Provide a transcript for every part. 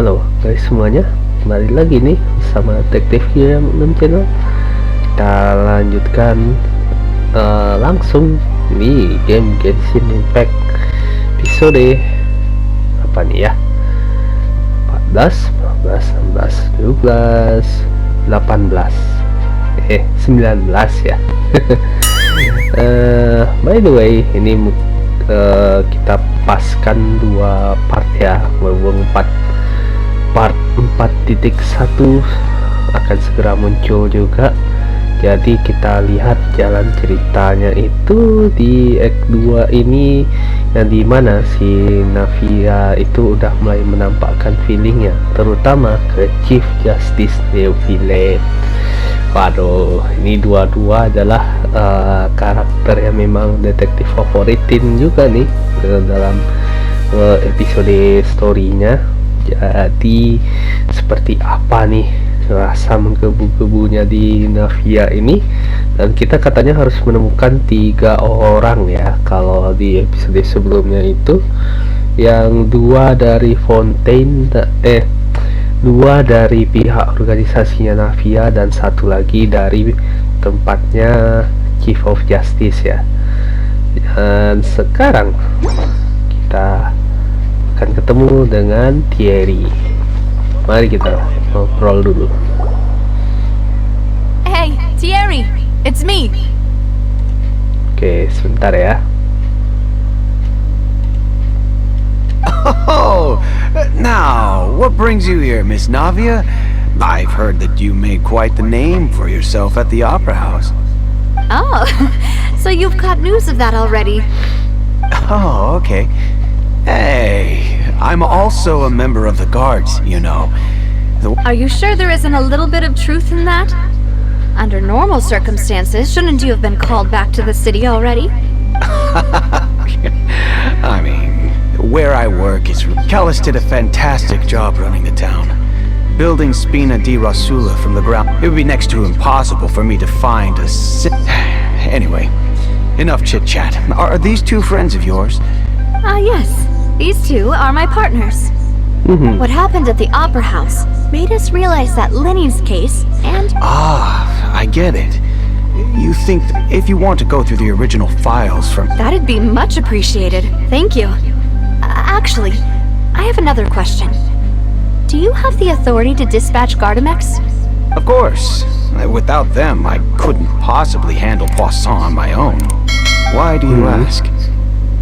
Halo guys semuanya, kembali lagi nih sama detektif Game channel. Kita lanjutkan langsung di game Genshin Impact episode apa nih ya, 14, 15, 16, 17, 18 19 ya. By the way, ini kita paskan dua part ya, berhubung part 4.1 akan segera muncul juga. Jadi kita lihat jalan ceritanya itu di Act 2 ini, yang dimana si Navia itu udah mulai menampakkan feelingnya, terutama ke Chief Justice Navia. Waduh, ini dua-dua adalah karakter yang memang detektif favoritin juga nih dalam episode story-nya. Jadi seperti apa nih rasa menggebu-gebunya di Navia ini, dan kita katanya harus menemukan 3 orang ya. Kalau di episode sebelumnya itu yang 2 dari dua dari pihak organisasinya Navia dan 1 lagi dari tempatnya Chief of Justice ya. Dan sekarang kita akan ketemu dengan Thierry. Mari kita ngobrol dulu. Hey, Thierry, it's me. Oke, sebentar ya. Oh, now, what brings you here, Miss Navia? I've heard that you made quite the name for yourself at the Opera House. Oh, so you've got news of that already. Oh, okay. Hey, I'm also a member of the Guards, you know. Are you sure there isn't a little bit of truth in that? Under normal circumstances, shouldn't you have been called back to the city already? I mean, where I work is... Callas did a fantastic job running the town. Building Spina de Rosula from the ground. It would be next to impossible for me to find a... Anyway, enough chit-chat. Are these 2 friends of yours? Yes. These 2 are my partners. What happened at the Opera House made us realize that Lenny's case and... I get it. You think if you want to go through the original files from... That'd be much appreciated. Thank you. Actually, I have another question. Do you have the authority to dispatch Gardamex? Of course. Without them, I couldn't possibly handle Poisson on my own. Why do you ask?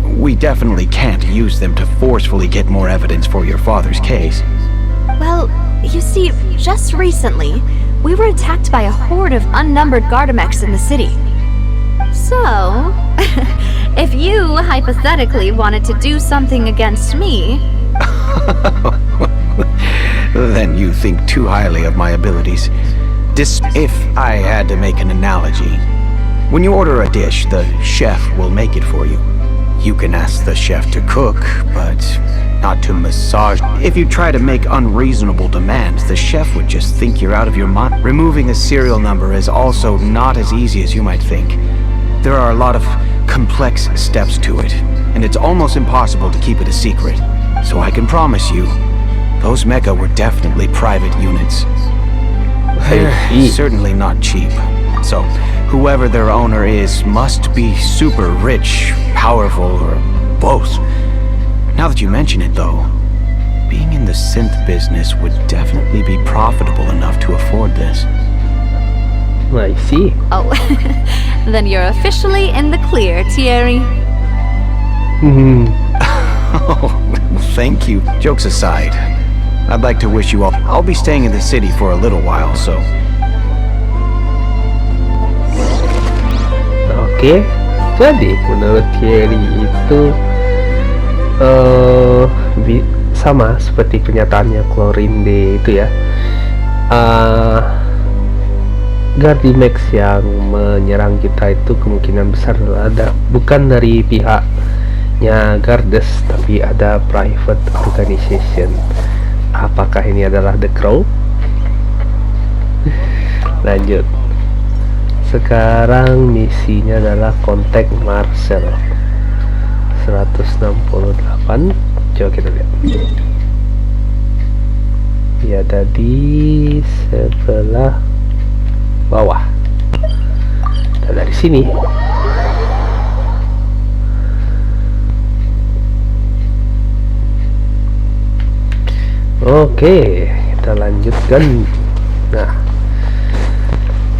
We definitely can't use them to forcefully get more evidence for your father's case. Well, you see, just recently, we were attacked by a horde of unnumbered Gardamex in the city. So, if you hypothetically wanted to do something against me... Then you think too highly of my abilities. If I had to make an analogy, when you order a dish, the chef will make it for you. You can ask the chef to cook, but not to massage. If you try to make unreasonable demands, the chef would just think you're out of your mind. Removing a serial number is also not as easy as you might think. There are a lot of complex steps to it, and it's almost impossible to keep it a secret. So I can promise you, those mecha were definitely private units. They're certainly not cheap. So, whoever their owner is must be super rich, powerful, or both. Now that you mention it though, being in the synth business would definitely be profitable enough to afford this. I see. Oh, then you're officially in the clear, Thierry. Oh, thank you. Jokes aside, I'd like to wish you all... I'll be staying in the city for a little while, so... Oke, jadi menurut Thierry itu sama seperti pernyataannya Chlorinde itu ya. Gardimex yang menyerang kita itu kemungkinan besar ada bukan dari pihaknya Gardes, tapi ada private organization. Apakah ini adalah The Crow? Lanjut. Sekarang misinya adalah kontak Marcel 168. Coba kita lihat. Ya, tadi sebelah bawah. Dan dari sini oke, kita lanjutkan. Nah,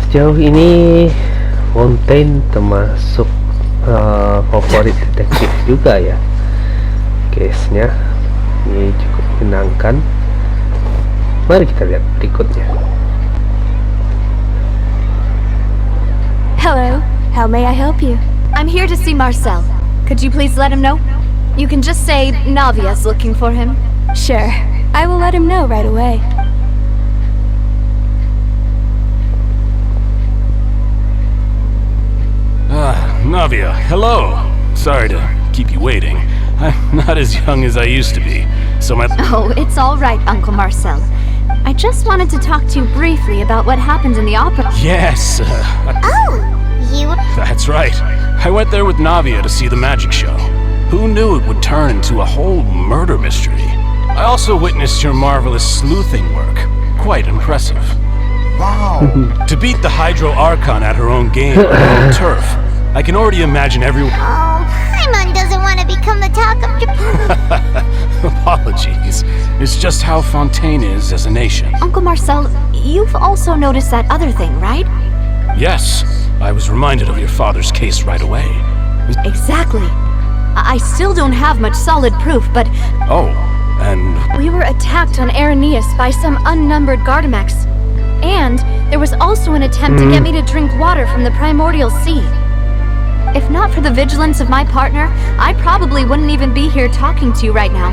sejauh ini Fontaine termasuk favorit detektif juga ya. Case-nya ini cukup menyenangkan. Mari kita lihat berikutnya. Hello, how may I help you? I'm here to see Marcel. Could you please let him know? You can just say Navia's looking for him. Sure, I will let him know right away. Navia, hello. Sorry to keep you waiting. I'm not as young as I used to be, so my... Oh, it's all right, Uncle Marcel. I just wanted to talk to you briefly about what happened in the opera. Yes, Oh, you... that's right. I went there with Navia to see the magic show. Who knew it would turn into a whole murder mystery? I also witnessed your marvelous sleuthing work. Quite impressive. Wow. To beat the Hydro Archon at her own game, on her own turf, I can already imagine everyone... Oh, Paimon doesn't want to become the talk of Japan. Apologies. It's just how Fontaine is as a nation. Uncle Marcel, you've also noticed that other thing, right? Yes, I was reminded of your father's case right away. Exactly. I still don't have much solid proof, but Oh, and We were attacked on Araneus by some unnumbered Gardamex. And there was also an attempt to get me to drink water from the primordial sea. if not for the vigilance of my partner, I probably wouldn't even be here talking to you right now.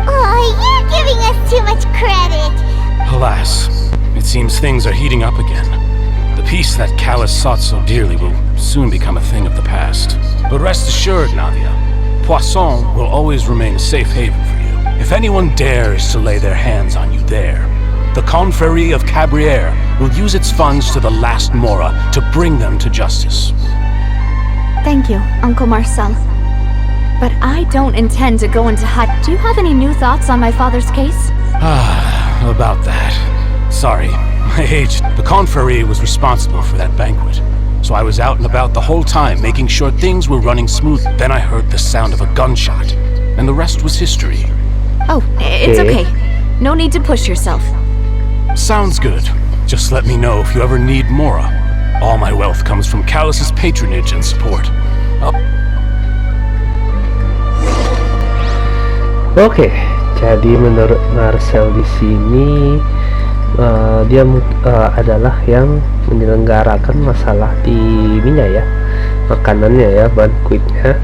Oh, you're giving us too much credit. alas, it seems things are heating up again. The peace that Callas sought so dearly will soon become a thing of the past. But rest assured, Navia, Poisson will always remain a safe haven for you. If anyone dares to lay their hands on you there, the Confereriee of Cabriere will use its funds to the last Mora to bring them to justice. Thank you, Uncle Marcel. But I don't intend to go into hide. Do you have any new thoughts on my father's case? About that. Sorry, my age. The Confereriee was responsible for that banquet. So I was out and about the whole time, making sure things were running smooth. Then I heard the sound of a gunshot, and the rest was history. Oh, it's Okay. okay. No need to push yourself. Sounds good. Just let me know if you ever need Mora. All my wealth comes from Callas' patronage and support. Oke, jadi menurut Marcel di sini dia adalah yang menyelenggarakan masalah di ininya ya, makanannya ya, banquetnya.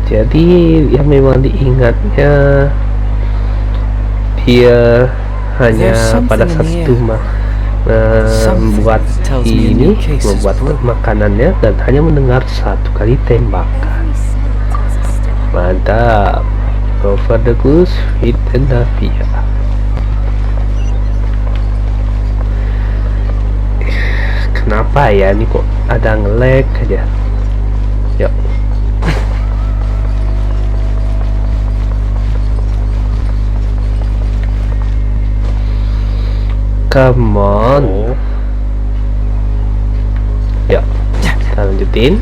Jadi yang memang diingatnya dia hanya pada saat itu membuat ini, membuat makanannya dan hanya mendengar satu kali tembakan. Mantap. Over the goose with the Navia. Kenapa ya ini kok ada nge-lag aja? Yuk. Come on. Yuk, kita lanjutin.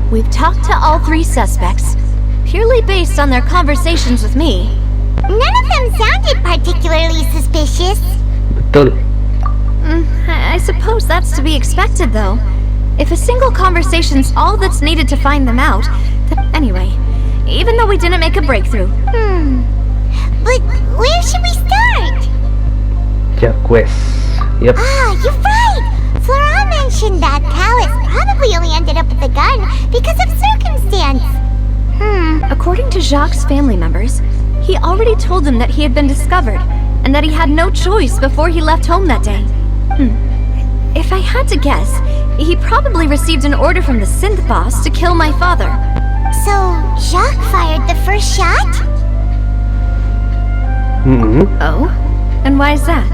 We've talked to all three suspects, purely based on their conversations with me. None of them sounded particularly suspicious. Betul. I suppose that's to be expected, though. If a single conversation's all that's needed to find them out, anyway, even though we didn't make a breakthrough. But where should we start? Jacques. Yep. Ah, you're right. Florent mentioned that Callas probably only ended up with the gun because of circumstance. According to Jacques' family members, he already told them that he had been discovered, and that he had no choice before he left home that day. If I had to guess, he probably received an order from the synth boss to kill my father. So, Jacques fired the first shot? Oh? And why is that?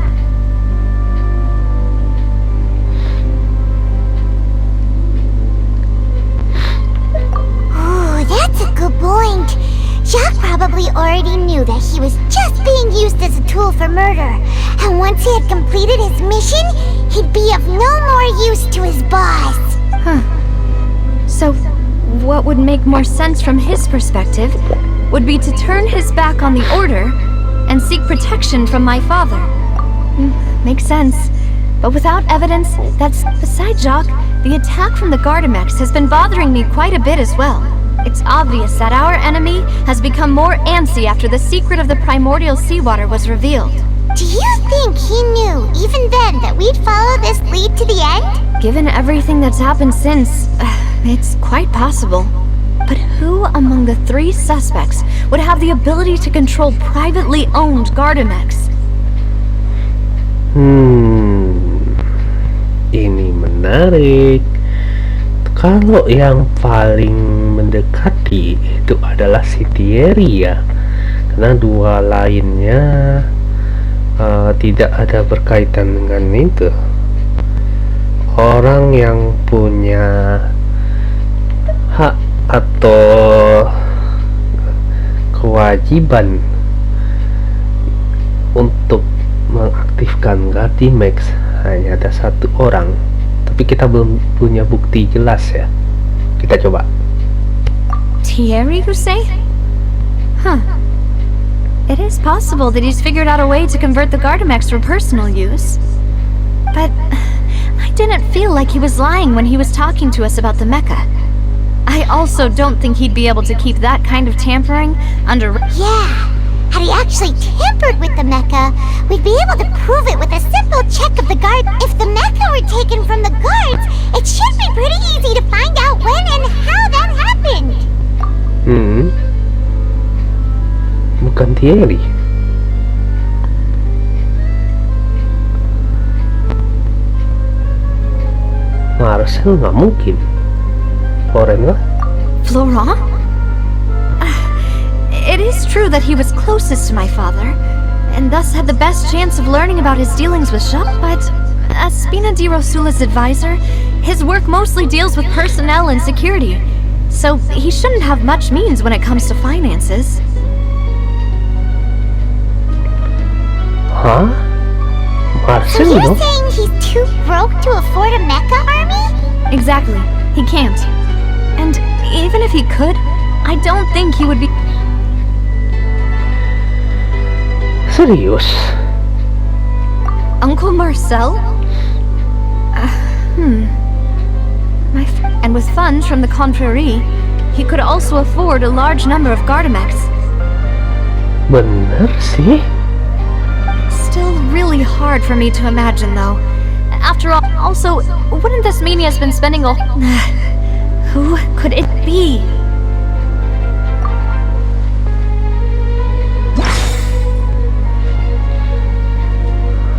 probably already knew that he was just being used as a tool for murder. And once he had completed his mission, he'd be of no more use to his boss. So, what would make more sense from his perspective would be to turn his back on the Order and seek protection from my father. Makes sense. But without evidence, besides Jacques, the attack from the Gardamex has been bothering me quite a bit as well. It's obvious that our enemy has become more antsy after the secret of the primordial seawater was revealed. Do you think he knew, even then, that we'd follow this lead to the end? Given everything that's happened since, it's quite possible. But who among the 3 suspects would have the ability to control privately owned Gardamex? Ini menarik. Kalau yang paling mendekati itu adalah si Thierry ya, karena 2 lainnya tidak ada berkaitan dengan itu. Orang yang punya hak atau kewajiban untuk mengaktifkan Gardamex hanya ada 1 orang, tapi kita belum punya bukti jelas ya. Kita coba. Thierry, you say? It is possible that he's figured out a way to convert the Gardamex for personal use. But I didn't feel like he was lying when he was talking to us about the mecha. I also don't think he'd be able to keep that kind of tampering under... Yeah, had he actually tampered with the mecha, we'd be able to prove it with a simple check of the guard. If the mecha were taken from the guards, it should be pretty easy to find out when and how that happened. Bukan Thierry. Marcel nggak mungkin. Florent lah. Florent? It is true that he was closest to my father, and thus had the best chance of learning about his dealings with Jacques, but as Spina de Rosula's advisor, his work mostly deals with personnel and security, so he shouldn't have much means when it comes to finances. Hah? Marcel So you're dong? saying he's too broke to afford a mecha army? Exactly. He can't. And even if he could, I don't think he would be... Serius? Uncle Marcel? And with funds from the Confereriee, he could also afford a large number of Gardamex. Bener sih? Still really hard for me to imagine, though. After all, also, wouldn't this mean he has been spending all... Who could it be?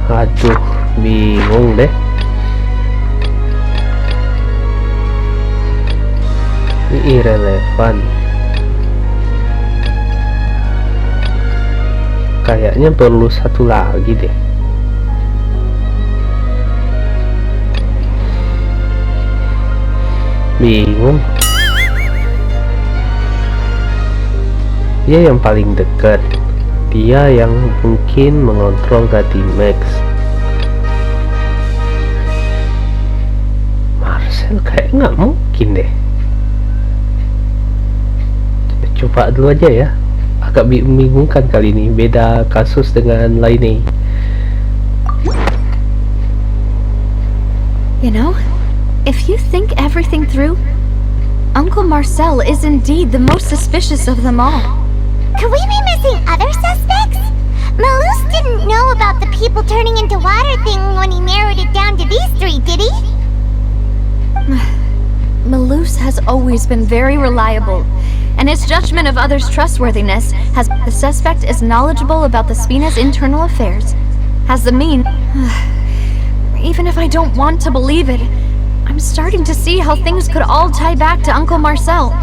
Aduh, bingung deh. Ini irrelevan. Kayaknya perlu 1 lagi deh. Bingung. Dia yang paling dekat. Dia yang mungkin mengontrol Gardamex. Marcel kayak nggak mungkin deh. Coba dulu aja ya. Agak membingungkan kali ini. Beda kasus dengan lainnya. You know, if you think everything through, Uncle Marcel is indeed the most suspicious of them all. Could we be missing other suspects? Malus didn't know about the people turning into water thing when he narrowed it down to these 3, did he? Malus has always been very reliable, and his judgment of others' trustworthiness has... The suspect is knowledgeable about the Spina's internal affairs, has the mean... Even if I don't want to believe it, I'm starting to see how things could all tie back to Uncle Marcel.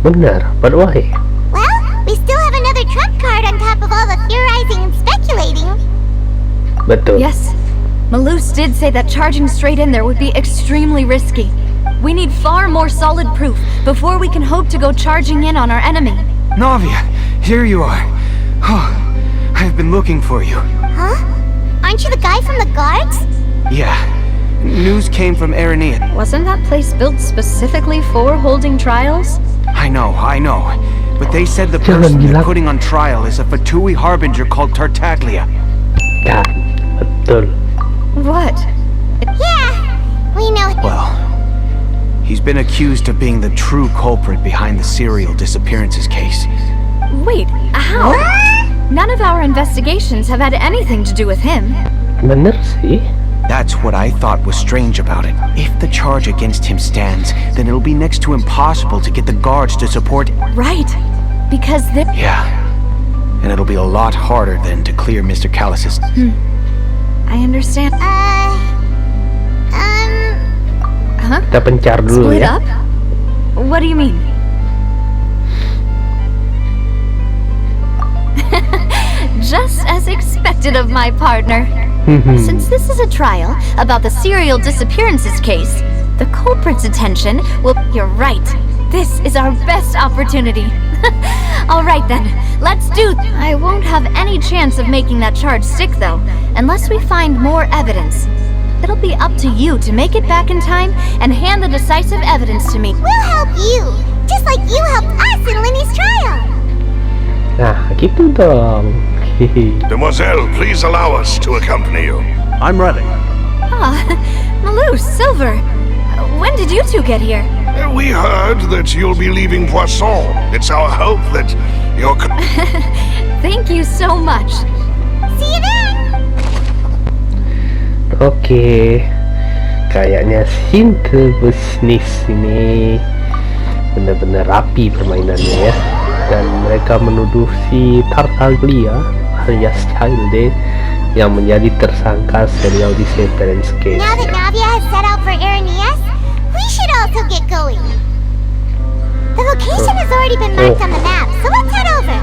Benar, but why? Well, we still have another trump card on top of all the theorizing and speculating. Betul. Yes, Malus did say that charging straight in there would be extremely risky. We need far more solid proof before we can hope to go charging in on our enemy. Navia, here you are. Oh, I've been looking for you. Huh? Aren't you the guy from the guards? Yeah. News came from Aranea. Wasn't that place built specifically for holding trials? I know. But they said the person they're putting on trial is a Fatui harbinger called Tartaglia. Ya, betul. What? Yeah, we know. Well, he's been accused of being the true culprit behind the serial disappearances case. Wait, how? None of our investigations have had anything to do with him. Bener sih. That's what I thought was strange about it. If the charge against him stands, then it'll be next to impossible to get the guards to support. Right, because they... Yeah, and it'll be a lot harder than to clear Mr. Callas's. I understand. Huh? Kita pencar dulu Split ya. up? What do you mean? Just as expected of my partner. Since this is a trial about the serial disappearances case, the culprit's attention will... You're right. This is our best opportunity. All right then, let's do... I won't have any chance of making that charge stick though, unless we find more evidence. It'll be up to you to make it back in time and hand the decisive evidence to me. We'll help you, just like you helped us in Linny's trial. Nah, gitu dong. Demoiselle, please allow us to accompany you. I'm ready. Ah, Malou, Silver, when did you two get here? We heard that you'll be leaving Poisson. It's our hope that you're... Thank you so much. See you then. Oke, kayaknya Sinthe bisnis ini benar-benar rapi permainannya ya. Dan mereka menuduh si Tartaglia alias Childe yang menjadi tersangka serial disappearance case. Now that Navia has set out for Aranea, we should also get going. The location has already been marked on the map, so let's head over.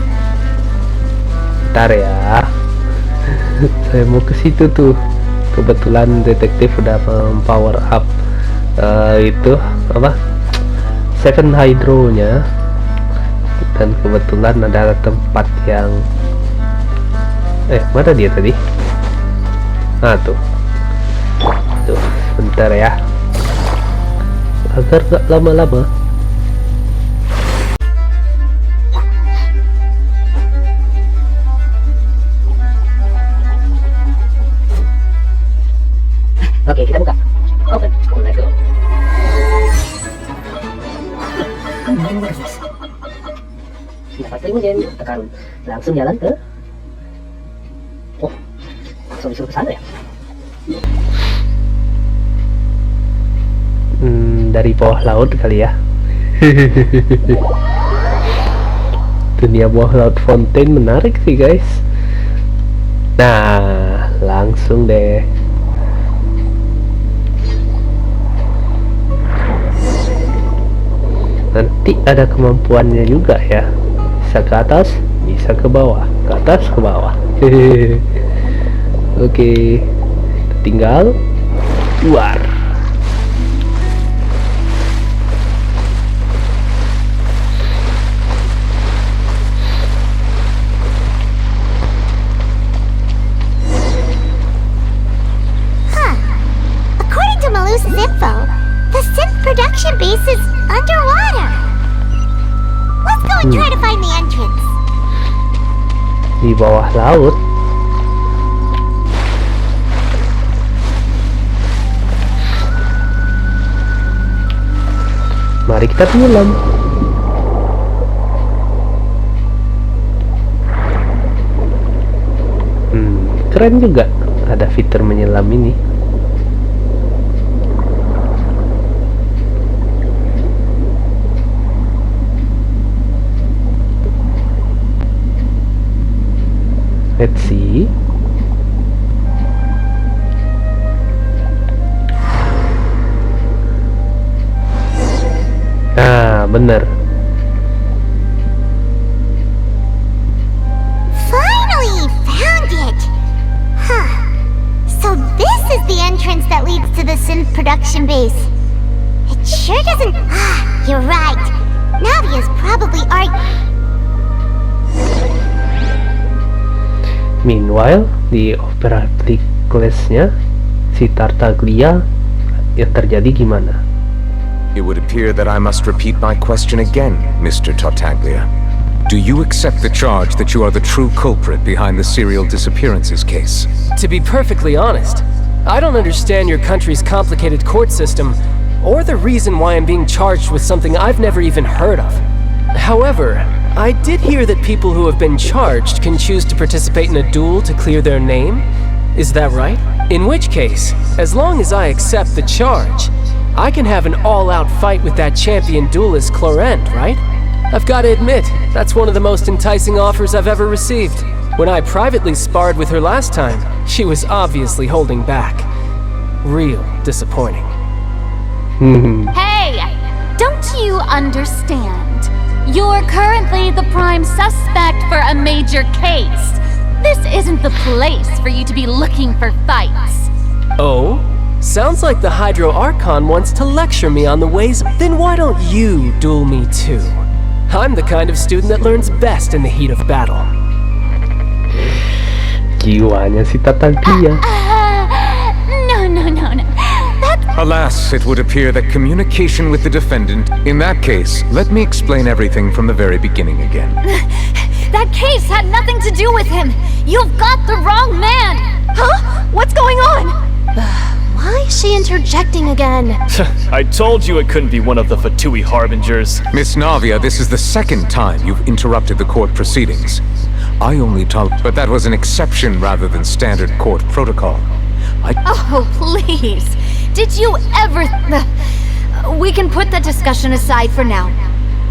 Bentar ya. Saya mau ke situ tuh. Kebetulan detektif udah power up itu apa? 7 Hydro-nya. Dan kebetulan ada tempat yang mana dia tadi? Tuh bentar ya, agar gak lama-lama. Oke, kita buka. Open. Let's go. Dapat kemudian akan langsung jalan ke... Oh, langsung disuruh ke sana ya? Dari bawah laut kali ya. Dunia bawah laut Fontaine menarik sih guys. Nah, langsung deh. Nanti ada kemampuannya juga ya. Bisa ke atas, bisa ke bawah, ke atas, ke bawah. Oke, tinggal keluar. According to Malou's info, the synth production base is underwater. Let's go and try to find the entrance. Di bawah laut. Mari kita tenggelam. Keren juga ada fitur menyelam ini. Let's see. Bener. Finally found it. So this is the entrance that leads to the synth production base. It sure doesn't... you're right. Navia's probably Meanwhile, di operatic class-nya si Tartaglia, yang terjadi gimana? It would appear that I must repeat my question again, Mr. Tartaglia. Do you accept the charge that you are the true culprit behind the serial disappearances case? To be perfectly honest, I don't understand your country's complicated court system, or the reason why I'm being charged with something I've never even heard of. However, I did hear that people who have been charged can choose to participate in a duel to clear their name. Is that right? In which case, as long as I accept the charge, I can have an all-out fight with that champion duelist Florent, right? I've got to admit, that's one of the most enticing offers I've ever received. When I privately sparred with her last time, she was obviously holding back. Real disappointing. Hey! Don't you understand? You're currently the prime suspect for a major case. This isn't the place for you to be looking for fights. Oh? Sounds like the Hydro Archon wants to lecture me on the ways. Then why don't you duel me too? I'm the kind of student that learns best in the heat of battle. Jiwanya si Tartaglia. No. Alas, it would appear that communication with the defendant... In that case, let me explain everything from the very beginning again. That case had nothing to do with him. You've got the wrong man. Huh? What's going on? Why is she interjecting again? I told you it couldn't be one of the Fatui harbingers. Miss Navia, this is the second time you've interrupted the court proceedings. I only told... But that was an exception rather than standard court protocol. Oh, please. Did you ever... We can put that discussion aside for now.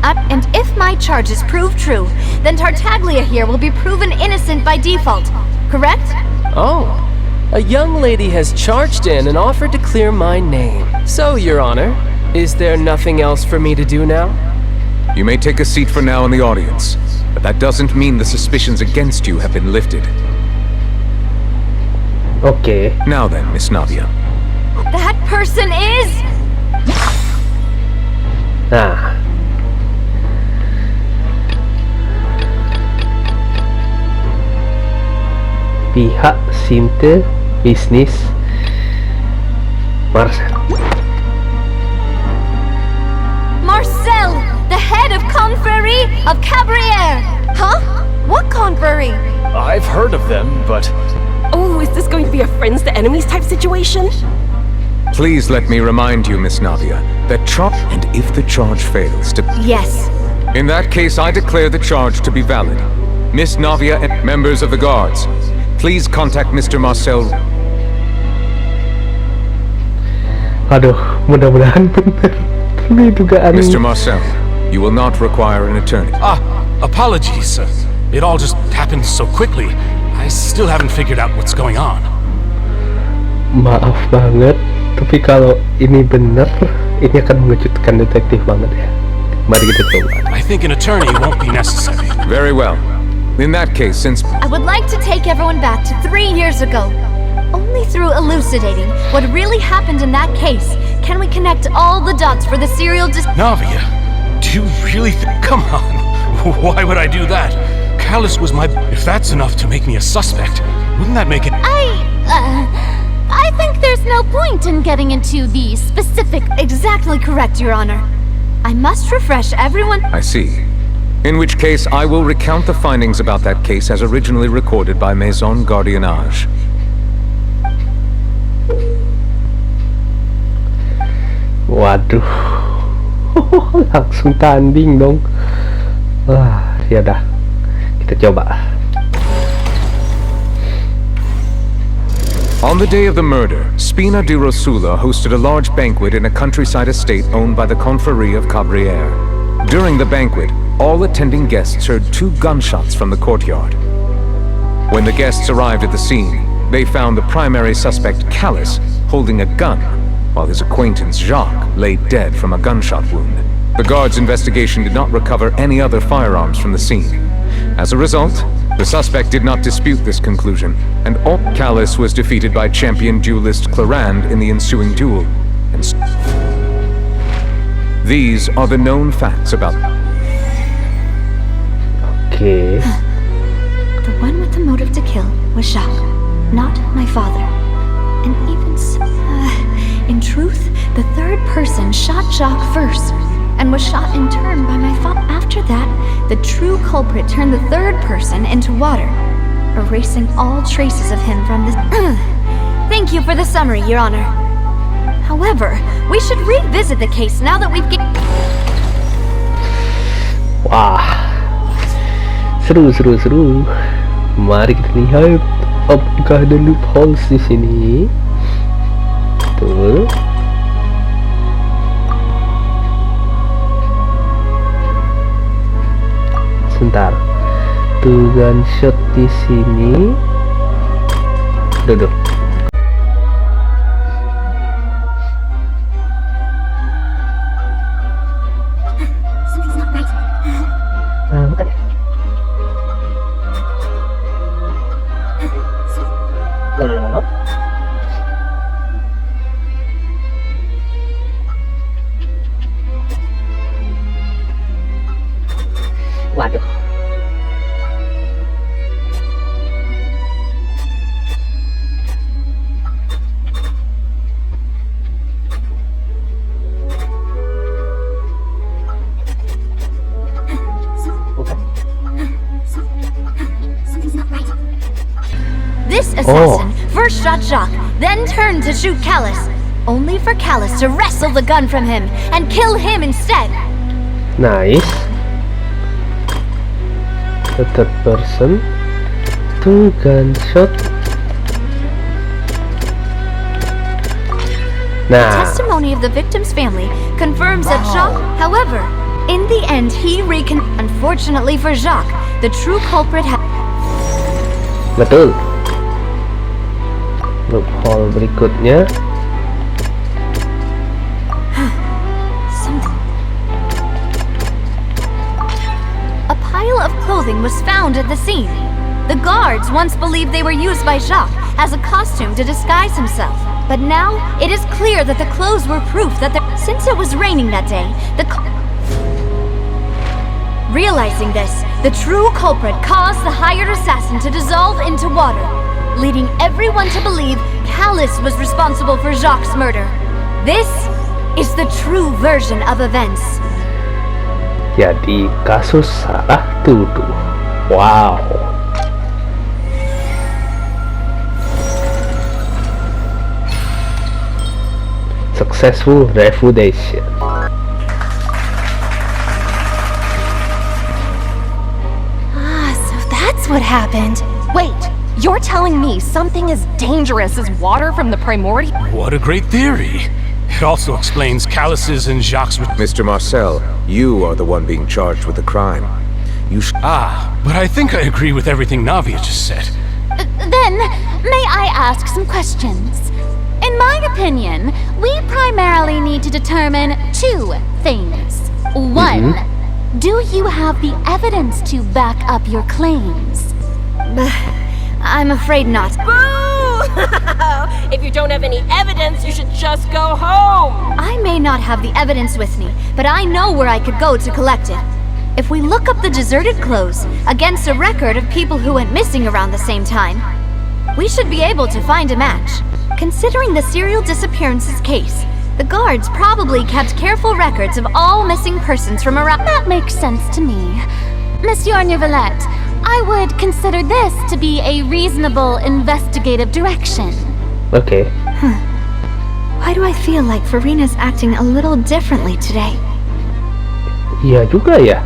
And if my charges prove true, then Tartaglia here will be proven innocent by default. Correct? Oh. A young lady has charged in and offered to clear my name. So, Your Honor, is there nothing else for me to do now? You may take a seat for now in the audience, but that doesn't mean the suspicions against you have been lifted. Okay. Now then, Miss Navia. That person is... Nah. Pihak Sinthe Bisnis Marcel. Marcel, the head of Confereriee of Cabriere. Huh? What Confereriee? I've heard of them, but... Oh, is this going to be a friends to enemies type situation? Please let me remind you, Miss Navia, that and if the charge fails to... Yes. In that case, I declare the charge to be valid. Miss Navia and members of the guards, please contact Mr. Marcel. Aduh, mudah-mudahan benar. Ini dugaan. Mr. Marcel, you will not require an attorney. Apologies. It all just happened so quickly. I still haven't figured out what's going on. Maaf banget, tapi kalau ini benar, ini akan mengejutkan detektif banget ya. Mari kita coba. I think an attorney won't be necessary. Very well. In that case, since... I would like to take everyone back to 3 years ago. Only through elucidating what really happened in that case can we connect all the dots for the serial Navia, do you really come on? Why would I do that? Callas was my... If that's enough to make me a suspect, wouldn't that make it... I think there's no point in getting into the specific... Exactly correct, Your Honor. I must refresh everyone... I see. In which case, I will recount the findings about that case as originally recorded by Maison Gardiennage. Waduh. Langsung tanding dong. Ya dah. Kita coba. On the day of the murder, Spina de Rosula hosted a large banquet in a countryside estate owned by the Confereriee of Cabriere. During the banquet, all attending guests heard 2 gunshots from the courtyard. When the guests arrived at the scene, they found the primary suspect, Callas, holding a gun, while his acquaintance, Jacques, lay dead from a gunshot wound. The guards' investigation did not recover any other firearms from the scene. As a result, the suspect did not dispute this conclusion, and Callas was defeated by champion duelist Florent in the ensuing duel. These are the known facts about... Okay. The one with the motive to kill was Jacques, not my father. And even so, in truth, the third person shot Jacques first, and was shot in turn by my father. After that, the true culprit turned the third person into water, erasing all traces of him from this. Thank you for the summary, Your Honor. However, we should revisit the case now that we've Wah, seru. Mari kita lihat apakah ada loopholes di sini. Tuh. Sebentar. Tuh gunshot di sini. Duduk. Bukan. No. Waduh. This assassin first shot Jacques, then turned to shoot Callas, only for Callas to wrestle the gun from him and kill him instead. Nice. The third person. Two gunshot. The testimony of the victim's family confirms that Jacques, however, in the end he Unfortunately for Jacques, the true culprit had... Betul. Loophole berikutnya. A pile of clothing was found at the scene. The guards once believed they were used by Jacques as a costume to disguise himself. But now, it is clear that the clothes were proof that since it was raining that day, Realizing this, the true culprit caused the hired assassin to dissolve into water, leading everyone to believe Callas was responsible for Jacques' murder. This is the true version of events. Jadi kasus salah tuduh. Wow. Successful refutation. So that's what happened. Wait, you're telling me something as dangerous as water from the primordial... What a great theory. It also explains Callas's and Jacques' Mr. Marcel, you are the one being charged with the crime. But I think I agree with everything Navia just said. Then, may I ask some questions? In my opinion, we primarily need to determine two things. One, do you have the evidence to back up your claims? I'm afraid not. Boo! If you don't have any evidence, you should just go home! I may not have the evidence with me, but I know where I could go to collect it. If we look up the deserted clothes against a record of people who went missing around the same time, we should be able to find a match. Considering the serial disappearances case, the guards probably kept careful records of all missing persons from around... That makes sense to me. Monsieur Neuvillette, I would consider this to be a reasonable investigative direction. Okay. Why do I feel like Farina's acting a little differently today? Iya juga ya.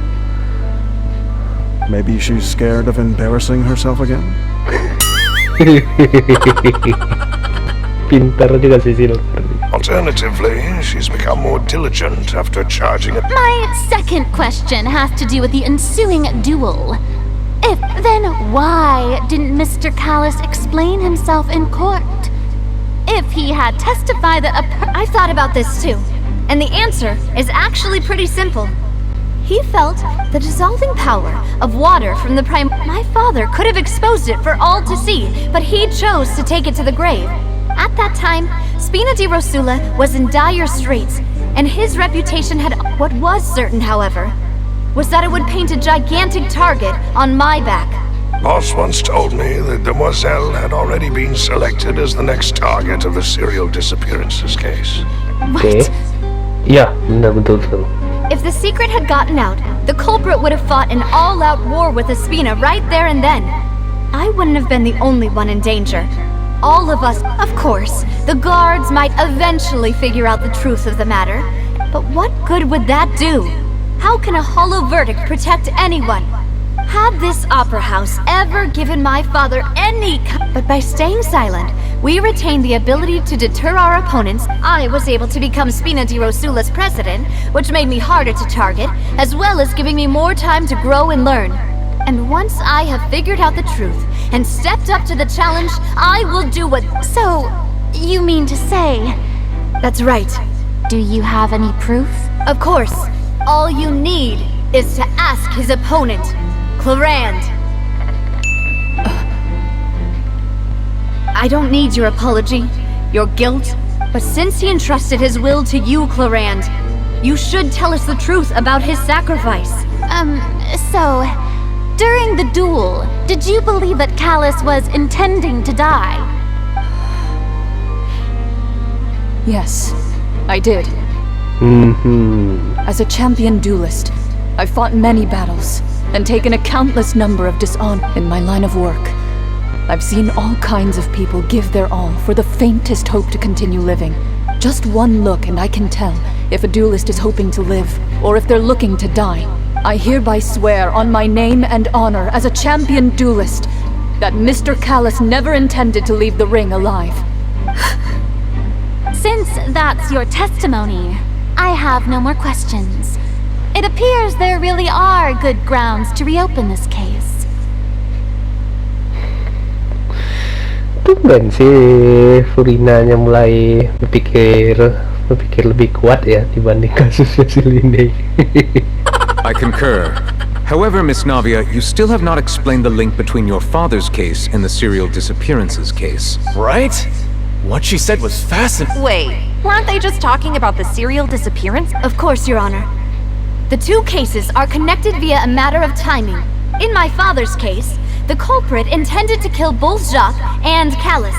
Maybe she's scared of embarrassing herself again? Pintar juga sih Silver. Alternatively, she's become more diligent after charging it. My second question has to do with the ensuing duel. Then why didn't Mr. Callas explain himself in court? If he had testified that I thought about this too, and the answer is actually pretty simple. He felt the dissolving power of water from the My father could have exposed it for all to see, but he chose to take it to the grave. At that time, Spina de Rosula was in dire straits, and his reputation had... What was certain, however, was that it would paint a gigantic target on my back. Boss once told me that Demoiselle had already been selected as the next target of the serial disappearances case. Oke. Iya, benar betul. If the secret had gotten out, the culprit would have fought an all-out war with Espina right there and then. I wouldn't have been the only one in danger. All of us, of course, the guards might eventually figure out the truth of the matter. But what good would that do? How can a hollow verdict protect anyone? Had this opera house ever given my father any... But by staying silent, we retained the ability to deter our opponents. I was able to become Spina de Rosula's president, which made me harder to target, as well as giving me more time to grow and learn. And once I have figured out the truth and stepped up to the challenge, I will do what... So, you mean to say... That's right. Do you have any proof? Of course. All you need is to ask his opponent, Florent. I don't need your apology, your guilt, but since he entrusted his will to you, Florent, you should tell us the truth about his sacrifice. So, during the duel, did you believe that Callas was intending to die? Yes, I did. As a champion duelist, I've fought many battles and taken a countless number of dishonor in my line of work. I've seen all kinds of people give their all for the faintest hope to continue living. Just one look and I can tell if a duelist is hoping to live or if they're looking to die. I hereby swear on my name and honor as a champion duelist that Mr. Callas never intended to leave the ring alive. Since that's your testimony, I have no more questions. It appears there really are good grounds to reopen this case. Tumben sih Furinanya mulai berpikir lebih kuat ya dibanding kasusnya si Linde. I concur. However, Miss Navia, you still have not explained the link between your father's case and the serial disappearances case. Right? What she said was fascinating. Wait, weren't they just talking about the serial disappearance? Of course, Your Honor. The two cases are connected via a matter of timing. In my father's case, the culprit intended to kill both Jacques and Callas.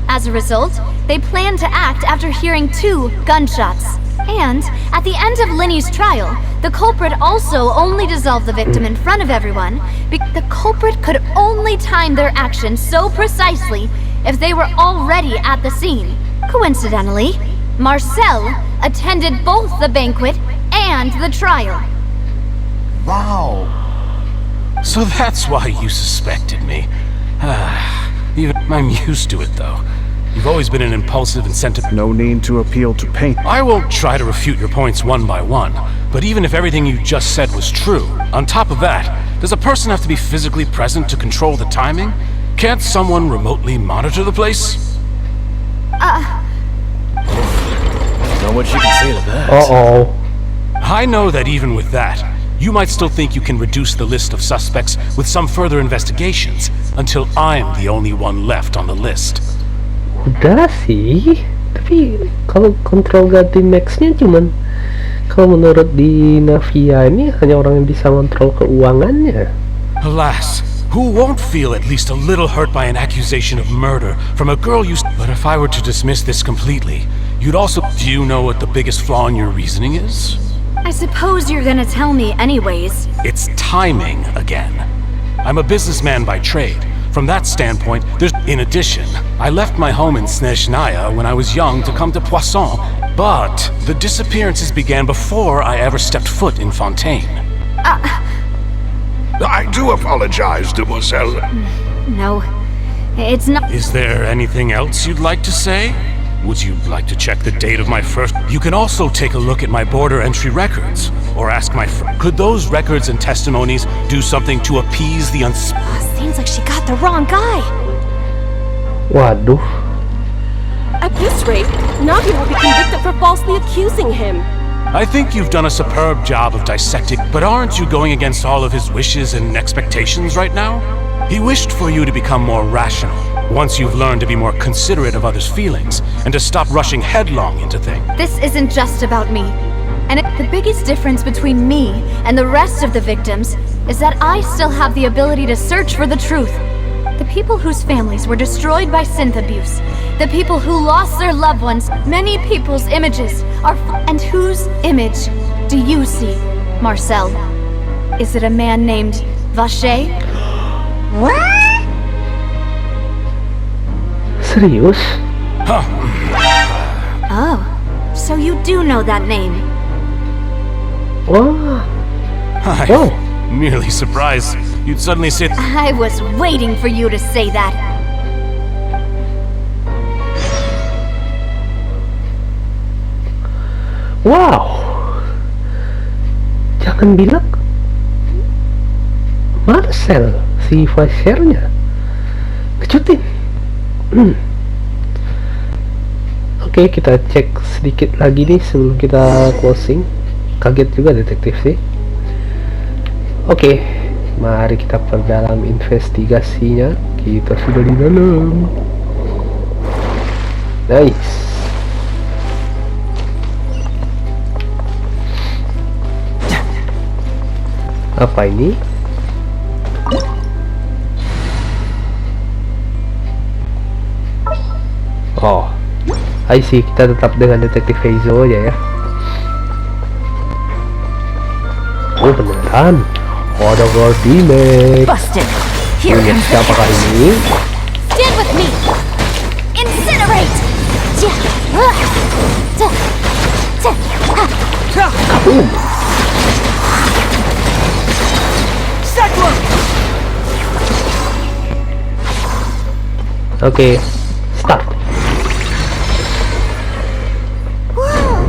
As a result, they planned to act after hearing 2 gunshots. And at the end of Linny's trial, the culprit also only dissolved the victim in front of everyone. The culprit could only time their actions so precisely if they were already at the scene. Coincidentally, Marcel attended both the banquet and the trial. Wow. So that's why you suspected me. Even I'm used to it, though. You've always been an impulsive and sentimental... No need to appeal to pain. I won't try to refute your points one by one, but even if everything you just said was true, on top of that, does a person have to be physically present to control the timing? Can't someone remotely monitor the place? Know what you can say to that? Uh-oh. I know that even with that, you might still think you can reduce the list of suspects with some further investigations, until I'm the only one left on the list. Udah sih, tapi kalau kontrol ganti max-nya cuman kalau menurut di Navia ini hanya orang yang bisa kontrol keuangannya. Alas, who won't feel at least a little hurt by an accusation of murder from a girl you... But if I were to dismiss this completely, you'd also... Do you know what the biggest flaw in your reasoning is? I suppose you're gonna tell me anyways. It's timing again. I'm a businessman by trade. From that standpoint, there's... In addition, I left my home in Snezhnaya when I was young to come to Poisson, but the disappearances began before I ever stepped foot in Fontaine. I do apologize, Demoiselle. No, it's not... Is there anything else you'd like to say? Would you like to check the date of my first... You can also take a look at my border entry records, or ask my friend. Could those records and testimonies do something to appease the Seems like she got the wrong guy. Waduh. At this rate, Navia will be convicted for falsely accusing him. I think you've done a superb job of dissecting, but aren't you going against all of his wishes and expectations right now? He wished for you to become more rational, once you've learned to be more considerate of others' feelings, and to stop rushing headlong into things. This isn't just about me. And the biggest difference between me and the rest of the victims is that I still have the ability to search for the truth. The people whose families were destroyed by synth abuse, the people who lost their loved ones, many people's images are and whose image do you see, Marcel? Is it a man named Vacher? What? Serius? Oh, so you do know that name. Wah. I'm merely surprised you'd suddenly say... I was waiting for you to say that. Wow. Jangan bilang Marcel, si Vachernya. Kejutin. Oke, kita cek sedikit lagi nih sebelum kita closing. Kaget juga detektif sih. Oke, mari kita perdalam investigasinya. Kita sudah di dalam. Nice. Apa ini? Oh, I see. Kita tetap dengan detektif Heizo aja ya. Oh beneran, ada Gordimek. Punya siapakah ini? Stand with me. Incinerate. Kaboom. Oke, start. Whoa!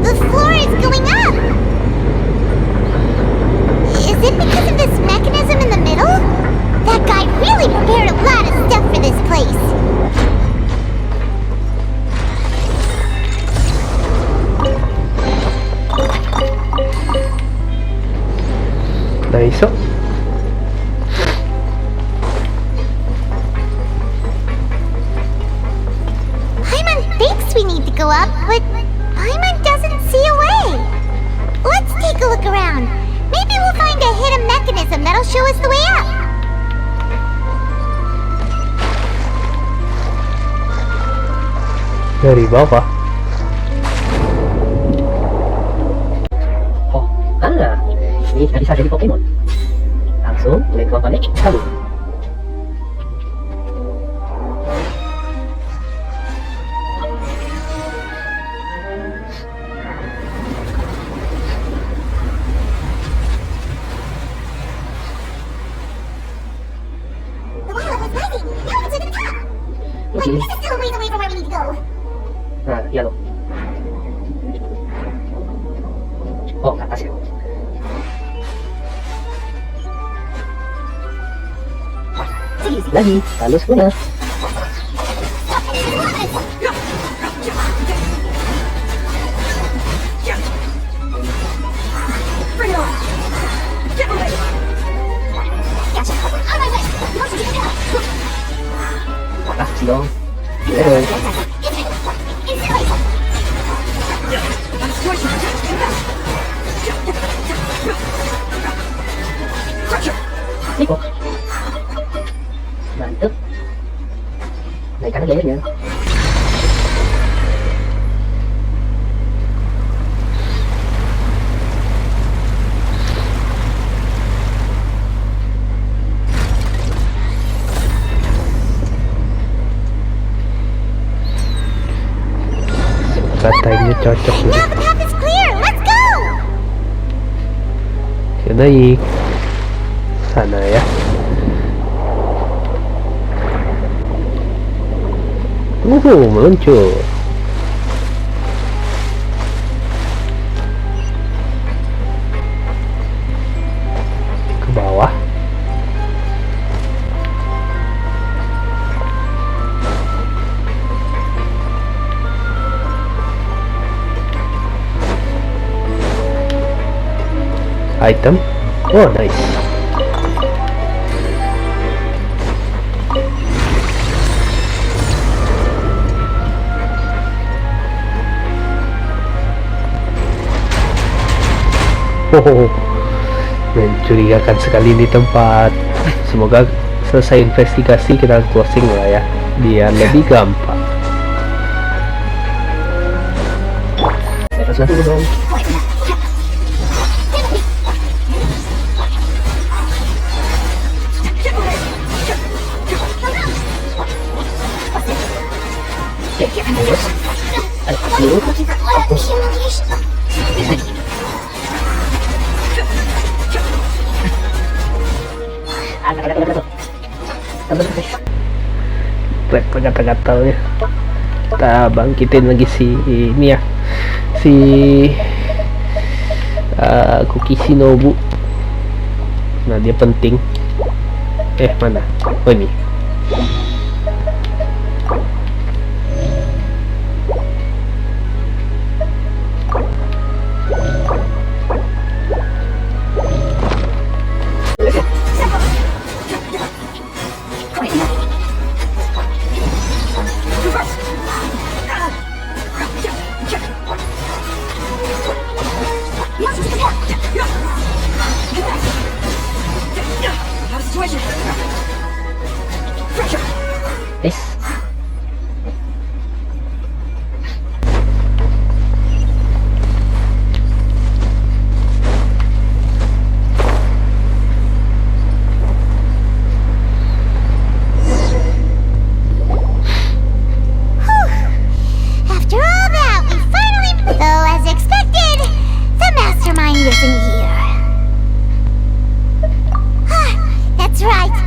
The floor is going up! Is it because of this mechanism in the middle? That guy really prepared a lot of stuff for this place. Nice. We need to go up, but Paimon doesn't see a way. Let's take a look around. Maybe we'll find a hidden mechanism that'll show us the way up. Dari bawah. Oh, ini bisa jadi Pokemon. Langsung mulai connect kamu. Wait, this is still a ways away from where we need to go. Iya loh. Oh, ke atas ya. Lagi, halus punya. Makasih dong. Nico. Mantep. Naikkan layarnya. Katanya cocok nih. Now the path is clear. Let's go. Kita naik sana ya. Meluncur. Ke bawah. Item. Oh, nice. Oh, mencurigakan sekali di tempat. Semoga selesai investigasi kita closing lah ya, biar lebih gampang. Terus nanti dong. Gatal-gatal ya. Kita bangkitin lagi si ini ya, si Kuki Shinobu. Nah, dia penting. Mana? Oh, ini. That's right.